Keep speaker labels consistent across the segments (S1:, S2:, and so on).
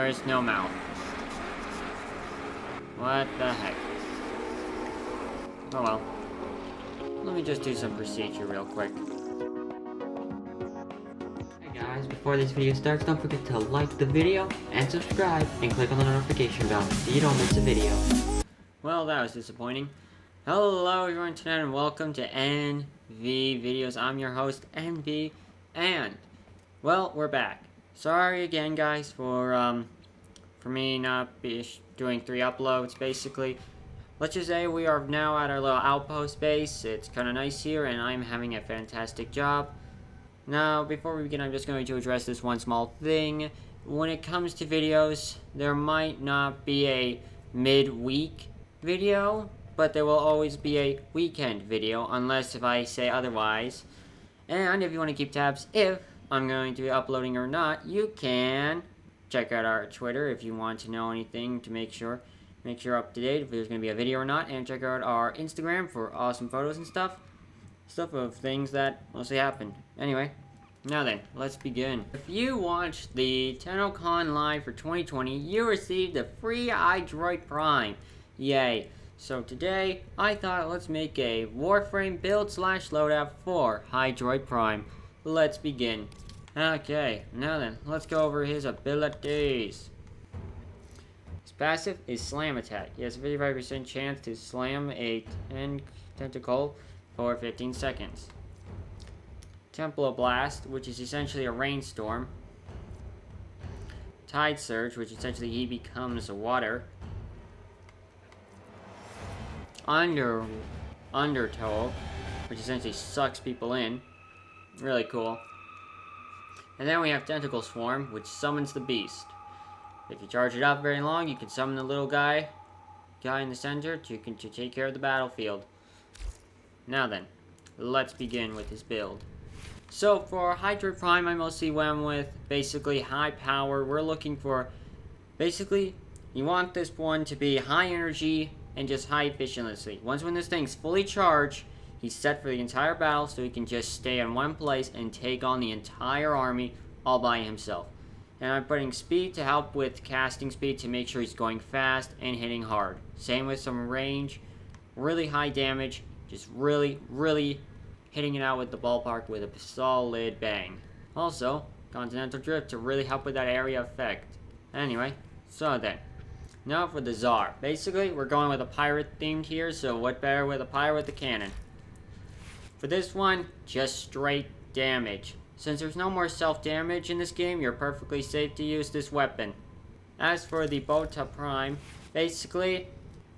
S1: There's no mouth. What the heck? Oh well. Let me just do some procedure real quick.
S2: Hey guys, before this video starts, don't forget to like the video and subscribe and click on the notification bell so you don't miss a video.
S1: Well, that was disappointing. Hello everyone tonight and welcome to Nvvideos. I'm your host, Nv, and, well, we're back. Sorry again guys for me not doing 3 uploads, basically. Let's just say we are now at our little outpost base. It's kind of nice here and I'm having a fantastic job. Now, before we begin, I'm just going to address this one small thing. When it comes to videos, there might not be a mid-week video, but there will always be a weekend video, unless if I say otherwise. And if you want to keep tabs if I'm going to be uploading or not, you can check out our Twitter if you want to know anything to make sure up to date if there's going to be a video or not, and check out our Instagram for awesome photos and stuff of things that mostly happen. Anyway, now then, let's begin. If you watched the TennoCon Live for 2020, you received a free Hydroid Prime. Yay. So today, I thought let's make a Warframe build / loadout for Hydroid Prime. Let's begin. Okay, now then, let's go over his abilities. His passive is Slam Attack. He has a 55% chance to slam a tentacle for 15 seconds. Temple Blast, which is essentially a rainstorm. Tide Surge, which essentially he becomes water. Undertow, which essentially sucks people in. Really cool. And then we have Tentacle Swarm, which summons the beast. If you charge it up very long, you can summon the little guy in the center to take care of the battlefield. Now then, let's begin with his build. So for Hydroid Prime, I mostly went with basically high power. We're looking for, basically, you want this one to be high energy and just high efficiency. Once when this thing's fully charged, he's set for the entire battle, so he can just stay in one place and take on the entire army all by himself. And I'm putting speed to help with casting speed to make sure he's going fast and hitting hard. Same with some range, really high damage, just really hitting it out with the ballpark with a solid bang. Also, Continental Drift to really help with that area effect. Anyway, so then, now for the Tsar. Basically, we're going with a pirate themed here, so what better with a pirate with a cannon? For this one, just straight damage. Since there's no more self-damage in this game, you're perfectly safe to use this weapon. As for the Bota Prime, basically,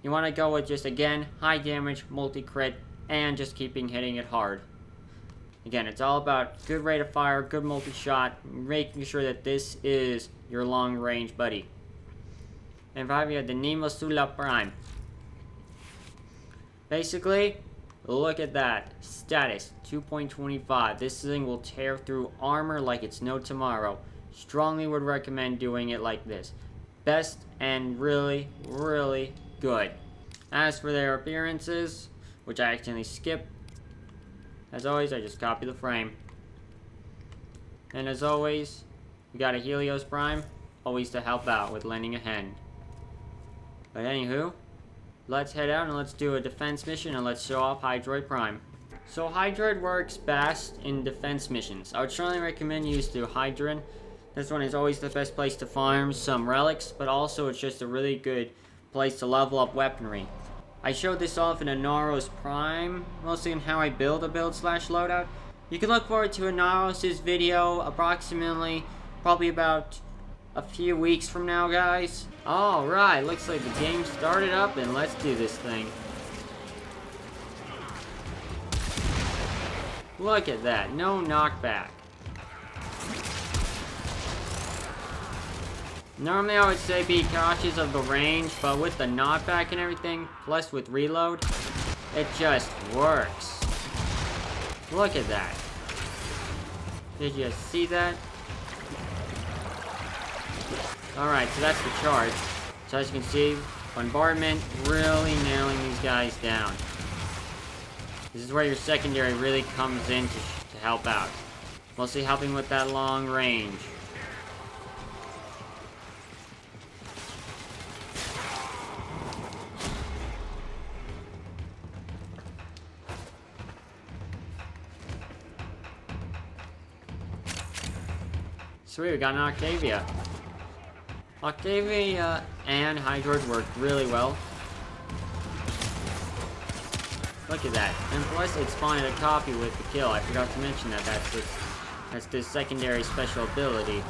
S1: you want to go with just, again, high damage, multi-crit, and just hitting it hard. Again, it's all about good rate of fire, good multi-shot, making sure that this is your long-range buddy. And finally, we have the Nvvideos Prime. Basically, look at that. Status, 2.25. This thing will tear through armor like it's no tomorrow. Strongly would recommend doing it like this. Best and really good. As for their appearances, which I accidentally skipped, as always, I just copy the frame. And as always, we got a Helios Prime, always to help out with lending a hand. But anywho, let's head out and let's do a defense mission and let's show off Hydroid Prime. So Hydroid works best in defense missions. I would strongly recommend you use the Hydroid. This one is always the best place to farm some relics, but also it's just a really good place to level up weaponry. I showed this off in a Naros Prime, mostly in how I build a build / loadout. You can look forward to a Naros' video approximately, probably about a few weeks from now, guys. Alright, looks like the game started up and let's do this thing. Look at that, no knockback. Normally I would say be cautious of the range, but with the knockback and everything, plus with reload, it just works. Look at that. Did you see that? Alright, so that's the charge. So as you can see, bombardment really nailing these guys down. This is where your secondary really comes in to help out. Mostly helping with that long range. sweet, we got an Octavia. Octavia and Hydroid worked really well. Look at that. And plus it spawned a copy with the kill. I forgot to mention that. That's the secondary special ability.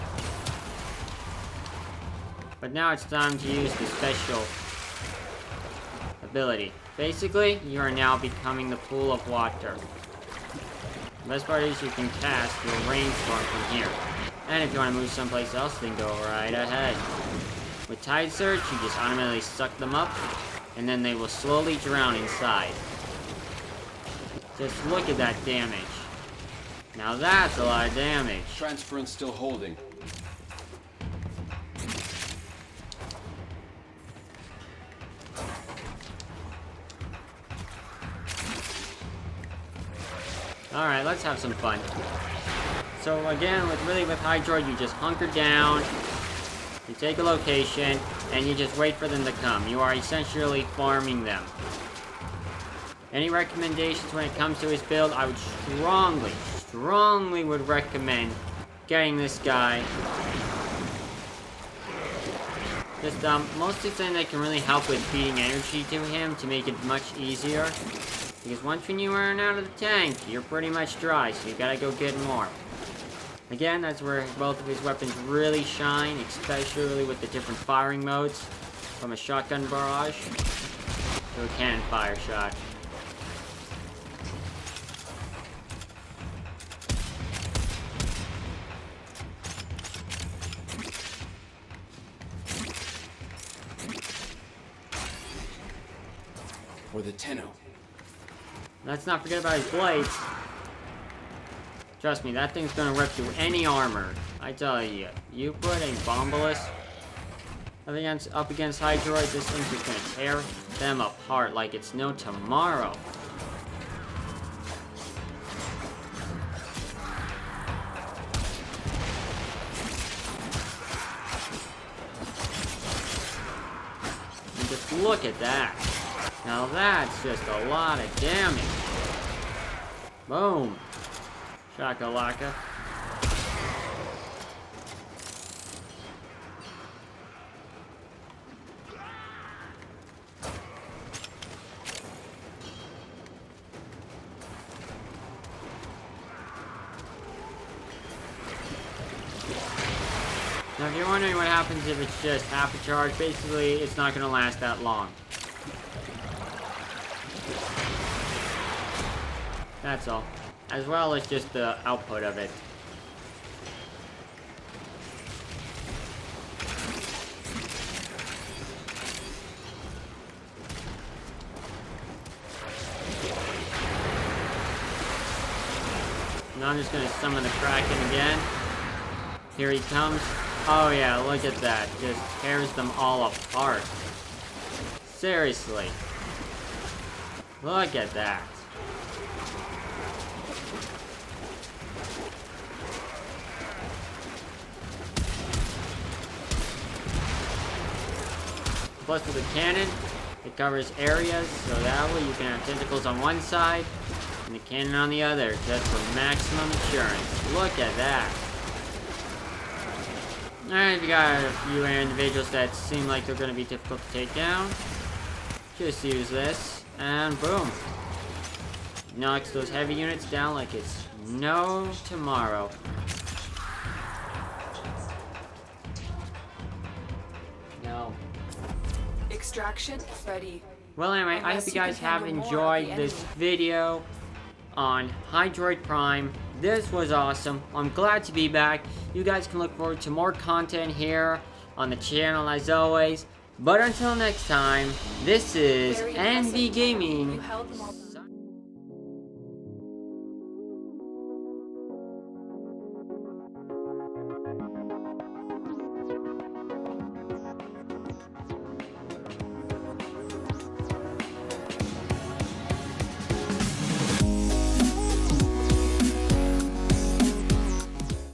S1: But now it's time to use the special ability. Basically, you are now becoming the pool of water. The best part is you can cast your rainstorm from here. And if you want to move someplace else, then go right ahead. With Tide Surge, you just automatically suck them up, and then they will slowly drown inside. Just look at that damage. Now that's a lot of damage.
S3: Transference still holding.
S1: Alright, let's have some fun. So again, with Hydroid, you just hunker down, you take a location, and you just wait for them to come. You are essentially farming them. Any recommendations when it comes to his build? I would strongly would recommend getting this guy. Just mostly something that can really help with feeding energy to him to make it much easier. Because once when you run out of the tank, you're pretty much dry, so you gotta go get more. Again, that's where both of his weapons really shine, especially with the different firing modes. From a shotgun barrage to a cannon fire shot.
S3: For the Tenno.
S1: Let's not forget about his blades. Trust me, that thing's gonna rip through any armor. I tell you, you put a Bombalist up against Hydroid, this thing's just gonna tear them apart like it's no tomorrow. And just look at that. Now that's just a lot of damage. Boom. Shakalaka. Now if you're wondering what happens if it's just half a charge, basically it's not going to last that long. That's all. As well as just the output of it. Now I'm just gonna summon the Kraken again. Here he comes. Oh yeah, look at that. Just tears them all apart. Seriously. Look at that. Plus with the cannon, it covers areas, so that way you can have tentacles on one side and the cannon on the other, just for maximum assurance. Look at that. Alright, we got a few Nvvideos that seem like they're going to be difficult to take down. Just use this, and boom. Knocks those heavy units down like it's no tomorrow. No.
S4: Extraction ready.
S1: Well, anyway, I hope you guys have enjoyed this video on Hydroid Prime. This was awesome. I'm glad to be back. You guys can look forward to more content here on the channel as always. But until next time, this is Nv Gaming.